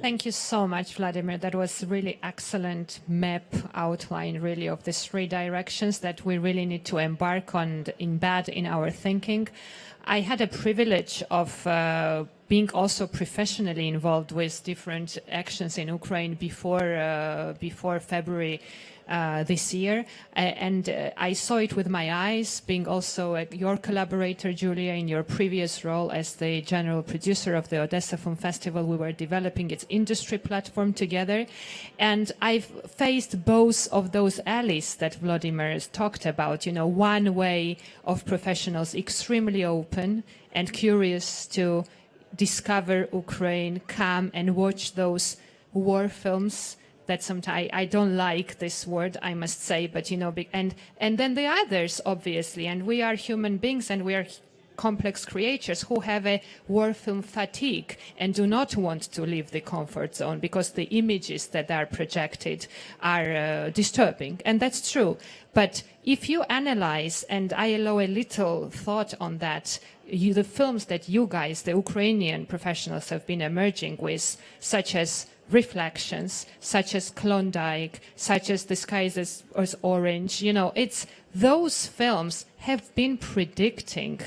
Thank you so much, Vladimir. That was really excellent map outline, really, of the three directions that we really need to embark on, embed in our thinking. I had a privilege of being also professionally involved with different actions in Ukraine before February this year, and I saw it with my eyes, being also your collaborator, Julia, in your previous role as the general producer of the Odessa Film Festival. We were developing its industry platform together, and I've faced both of those alleys that Vladimir has talked about. You know, one way of professionals extremely open and curious to discover Ukraine, come and watch those war films that sometimes I don't like this word, I must say, but you know, and then the others, obviously, and we are human beings and we are complex creatures who have a war film fatigue and do not want to leave the comfort zone because the images that are projected are disturbing, and that's true. But if you analyze, and I allow a little thought on that, the films that you guys, the Ukrainian professionals, have been emerging with, such as Reflections, such as Klondike, such as The Sky is Orange, you know, it's those films have been predicting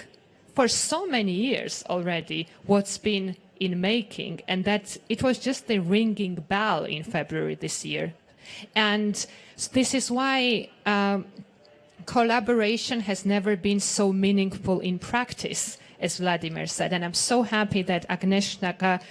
for so many years already what's been in making, and that it was just the ringing bell in February this year. And this is why collaboration has never been so meaningful in practice, as Vladimir said. And I'm so happy that Agnieszka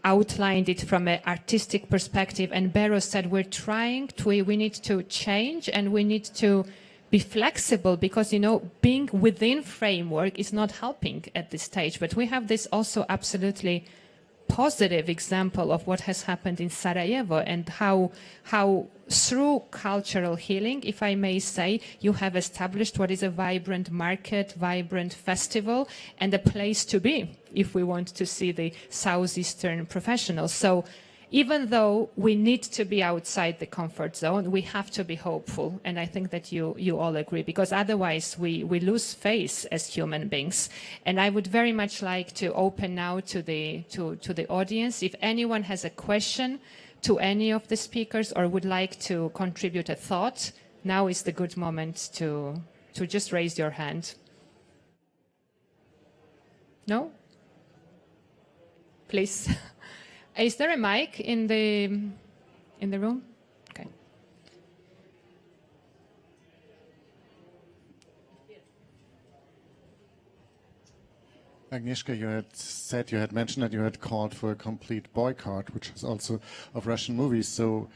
outlined it from an artistic perspective, and Beros said we need to change and we need to be flexible, because, you know, being within framework is not helping at this stage. But we have this also absolutely positive example of what has happened in Sarajevo and how through cultural healing, if I may say, you have established what is a vibrant market, vibrant festival, and a place to be if we want to see the Southeastern professionals. So even though we need to be outside the comfort zone, we have to be hopeful. And I think that you all agree, because otherwise we lose face as human beings. And I would very much like to open now to the audience. If anyone has a question to any of the speakers or would like to contribute a thought, now is the good moment to just raise your hand. No? Please. Is there a mic in the room? Okay. Agnieszka, you had mentioned that you had called for a complete boycott, which is also of Russian movies. So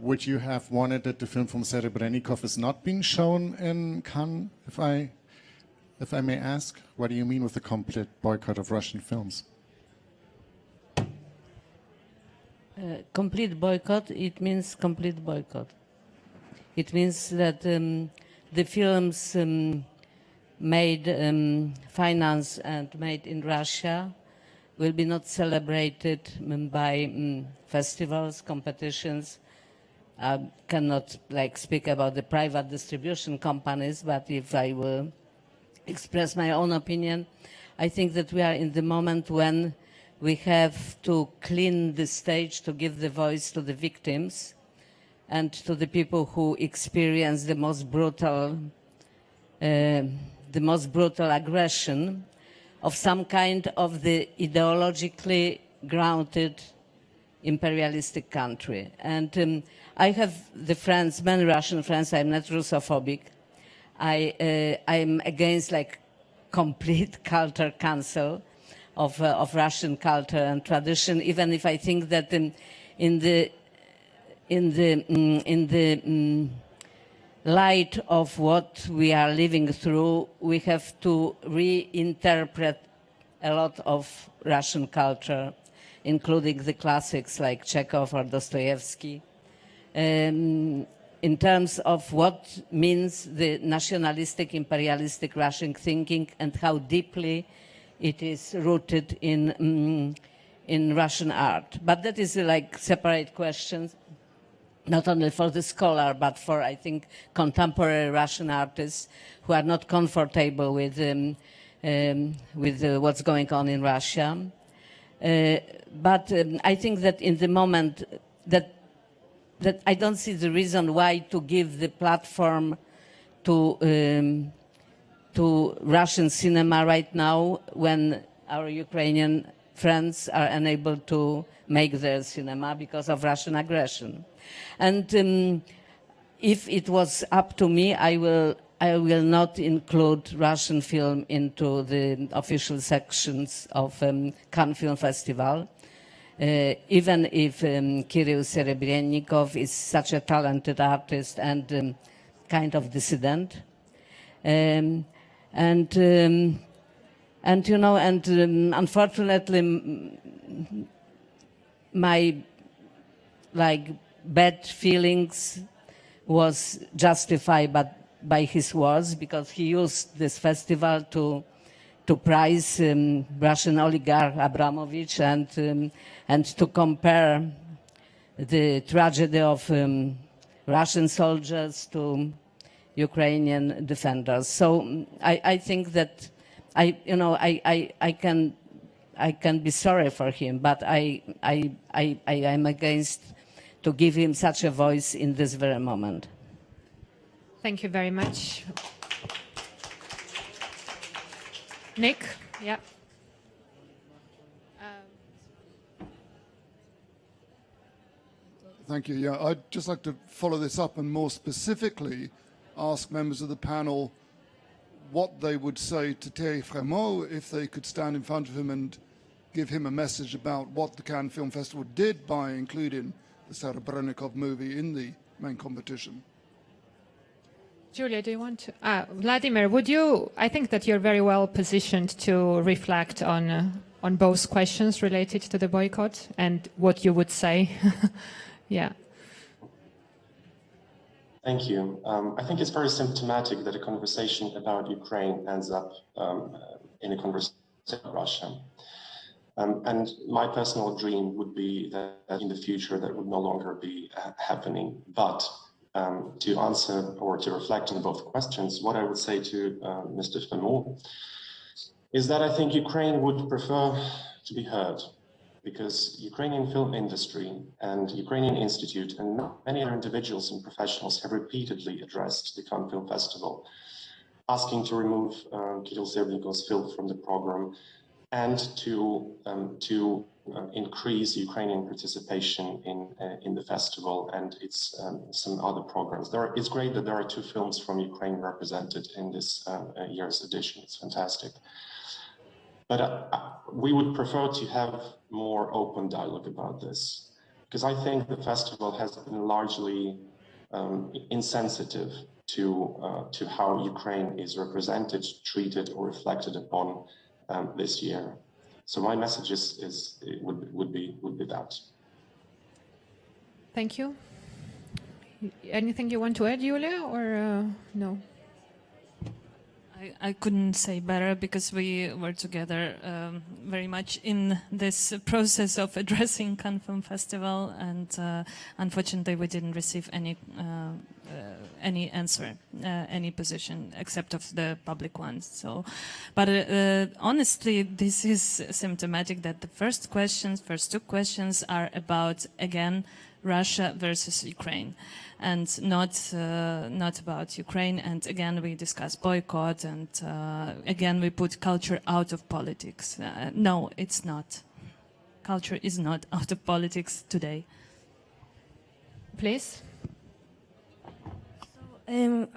would you have wanted that the film from Serebrennikov is not being shown in Cannes, if I may ask? What do you mean with the complete boycott of Russian films? Complete boycott, it means complete boycott. It means that the films made, financed and made in Russia will be not celebrated by festivals, competitions. I cannot speak about the private distribution companies, but if I will express my own opinion, I think that we are in the moment when we have to clean the stage to give the voice to the victims and to the people who experience the most brutal aggression of some kind of the ideologically grounded imperialistic country. And I have the friends, many Russian friends. I'm not Russophobic. I'm against complete culture cancel of Russian culture and tradition, even if I think that in the light of what we are living through, we have to reinterpret a lot of Russian culture, including the classics like Chekhov or Dostoevsky, in terms of what means the nationalistic, imperialistic Russian thinking and how deeply it is rooted in Russian art. But that is separate questions, not only for the scholar, but for, I think, contemporary Russian artists who are not comfortable with what's going on in Russia. But I think that in the moment that I don't see the reason why to give the platform to Russian cinema right now when our Ukrainian friends are unable to make their cinema because of Russian aggression. And if it was up to me, I will not include Russian film into the official sections of Cannes Film Festival, even if Kirill Serebrennikov is such a talented artist and kind of dissident. Unfortunately, my bad feelings was justified by his words, because he used this festival to praise Russian oligarch Abramovich and to compare the tragedy of Russian soldiers to Ukrainian defenders. So I think that I can be sorry for him, but I am against to give him such a voice in this very moment. Thank you very much. Nick, yeah. Thank you. Yeah, I'd just like to follow this up and more specifically ask members of the panel what they would say to Thierry Frémaux if they could stand in front of him and give him a message about what the Cannes Film Festival did by including the Serebrennikov movie in the main competition. Julia, do you want to? Vladimir, would you? I think that you're very well positioned to reflect on on both questions related to the boycott and what you would say. Yeah. Thank you. I think it's very symptomatic that a conversation about Ukraine ends up in a conversation about Russia. And my personal dream would be that in the future that would no longer be happening. But to answer or to reflect on both questions, what I would say to Mr. Femo is that I think Ukraine would prefer to be heard, because Ukrainian film industry and Ukrainian Institute and many other individuals and professionals have repeatedly addressed the Cannes Film Festival, asking to remove Kirill Serebrennikov's film from the program and to increase Ukrainian participation in the festival and its some other programs. It's great that there are 2 films from Ukraine represented in this year's edition. It's fantastic. But we would prefer to have more open dialogue about this, because I think the festival has been largely insensitive to how Ukraine is represented, treated, or reflected upon this year. So my message would be that. Thank you. Anything you want to add, Julia, or no? I couldn't say better, because we were together very much in this process of addressing Cannes Film Festival, and unfortunately we didn't receive any answer, any position except of the public ones. So, but honestly, this is symptomatic that the first 2 questions are about, again, Russia versus Ukraine, and not about Ukraine. And again, we discuss boycott, and again, we put culture out of politics. No, it's not. Culture is not out of politics today. Please.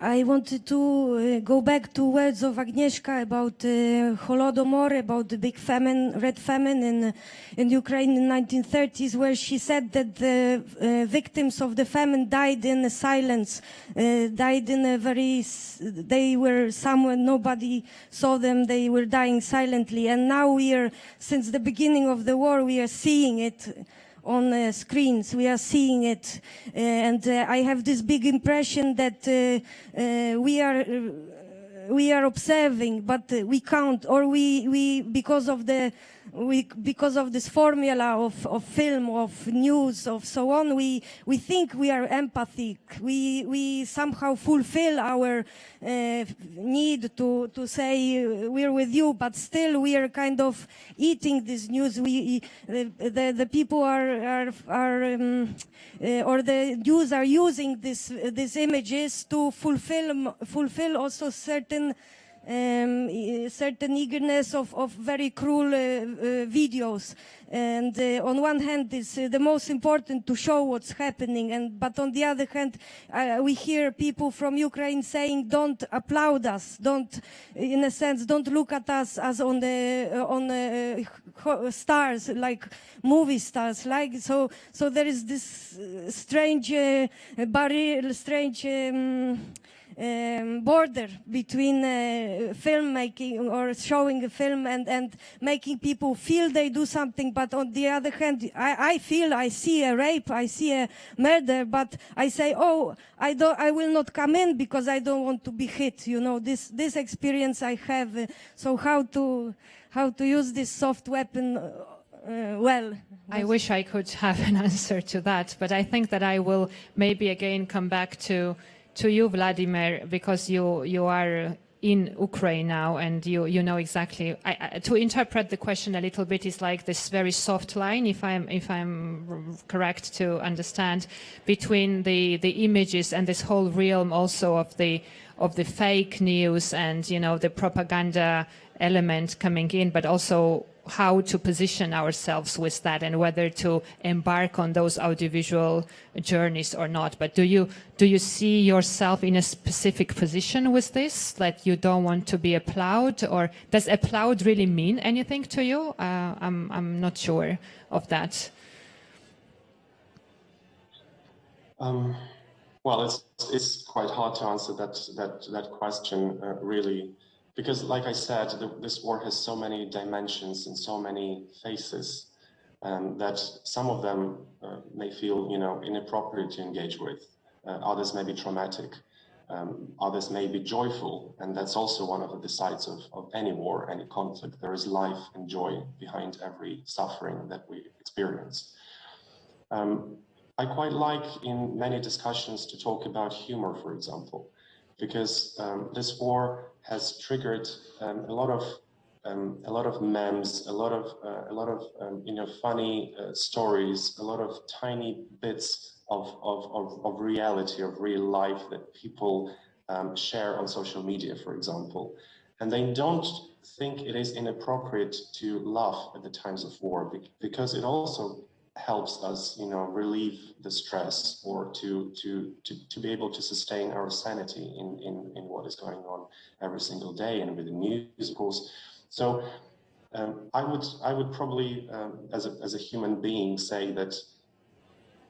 I wanted to go back to words of Agnieszka about Holodomor, about the big famine, red famine in Ukraine in the 1930s, where she said that the victims of the famine died in silence, died in a they were somewhere, nobody saw them, they were dying silently. And now since the beginning of the war, we are seeing it on screens. We are seeing it, and I have this big impression that we are observing, but we can't, or we because of this formula of film, of news, of so on, we think we are empathic. We somehow fulfill our need to say we're with you, but still we are kind of eating this news. The people are or the news are using these images to fulfill also certain eagerness of very cruel videos. And on one hand, it's the most important to show what's happening, but on the other hand, we hear people from Ukraine saying, "Don't applaud us, in a sense, don't look at us as on stars, like movie stars." Like so there is this strange barrier, strange border between filmmaking or showing a film and making people feel they do something, but on the other hand, I see a rape, I see a murder, but I say, oh, I will not come in because I don't want to be hit. You know, this experience I have. So how to use this soft weapon well? I wish I could have an answer to that, but I think that I will maybe again come back to you, Vladimir, because you are in Ukraine now, and you know exactly. To interpret the question a little bit is like this very soft line, if I'm correct to understand, between the images and this whole realm also of the fake news and the propaganda element coming in, but also how to position ourselves with that and whether to embark on those audiovisual journeys or not. But do you see yourself in a specific position with this, that you don't want to be applauded, or does applaud really mean anything to you? I'm not sure of that. Well, it's quite hard to answer that question really, Because like I said, this war has so many dimensions and so many faces that some of them may feel, inappropriate to engage with. Others may be traumatic. Others may be joyful, and that's also one of the sides of any war, any conflict. There is life and joy behind every suffering that we experience. I quite like in many discussions to talk about humor, for example, because this war has triggered a lot of memes, a lot of funny stories, a lot of tiny bits of reality, of real life that people share on social media, for example. And they don't think it is inappropriate to laugh at the times of war because it also helps us, relieve the stress or to be able to sustain our sanity in what is going on every single day and with the news, of course. So I would probably, as a human being, say that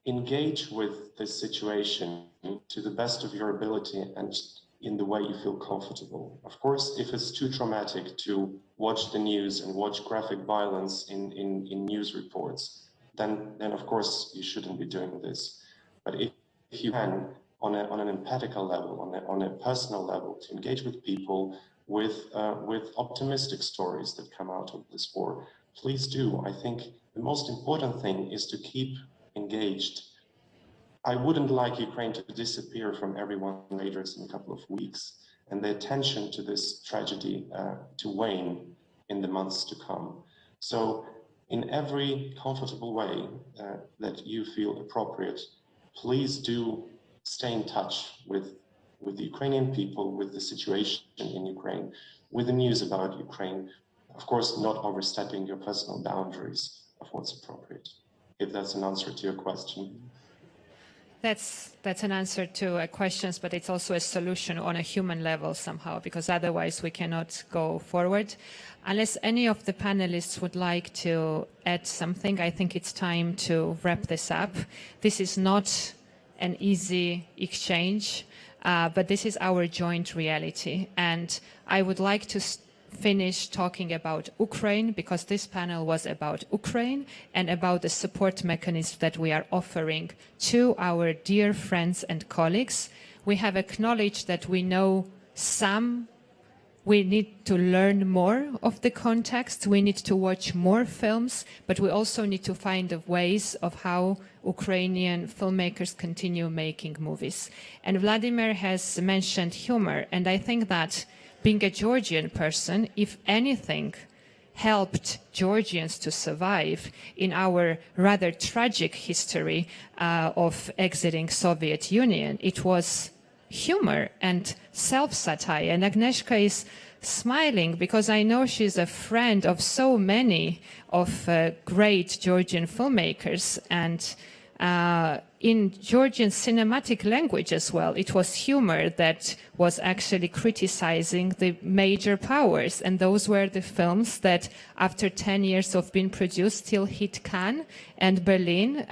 engage with this situation to the best of your ability and in the way you feel comfortable. Of course, if it's too traumatic to watch the news and watch graphic violence in news reports, then of course you shouldn't be doing this. But if you can, on an empathical level, on a personal level, to engage with people with optimistic stories that come out of this war, please do. I think the most important thing is to keep engaged. I wouldn't like Ukraine to disappear from everyone's radars in a couple of weeks, and the attention to this tragedy to wane in the months to come. So in every comfortable way that you feel appropriate, please do stay in touch with the Ukrainian people, with the situation in Ukraine, with the news about Ukraine, of course, not overstepping your personal boundaries of what's appropriate, if that's an answer to your question. That's an answer to questions, but it's also a solution on a human level somehow, because otherwise we cannot go forward. Unless any of the panelists would like to add something, I think it's time to wrap this up. This is not an easy exchange, but this is our joint reality. And I would like to finish talking about Ukraine, because this panel was about Ukraine and about the support mechanism that we are offering to our dear friends and colleagues. We have acknowledged that we know some. We need to learn more of the context. We need to watch more films, but we also need to find the ways of how Ukrainian filmmakers continue making movies. And Vladimir has mentioned humor, and I think that being a Georgian person, if anything helped Georgians to survive in our rather tragic history of exiting Soviet Union, it was humor and self-satire. And Agnieszka is smiling because I know she's a friend of so many of great Georgian filmmakers, and in Georgian cinematic language as well, it was humor that was actually criticizing the major powers. And those were the films that, after 10 years of being produced, still hit Cannes and Berlin,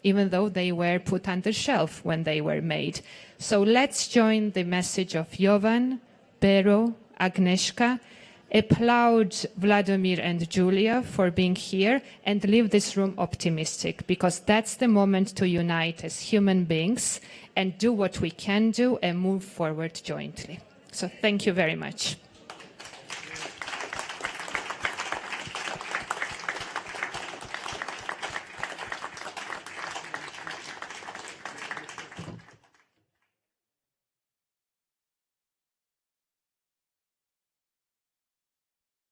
even though they were put on the shelf when they were made. So let's join the message of Jovan, Bero, Agnieszka, applaud Vladimir and Julia for being here, and leave this room optimistic, because that's the moment to unite as human beings and do what we can do and move forward jointly. So thank you very much.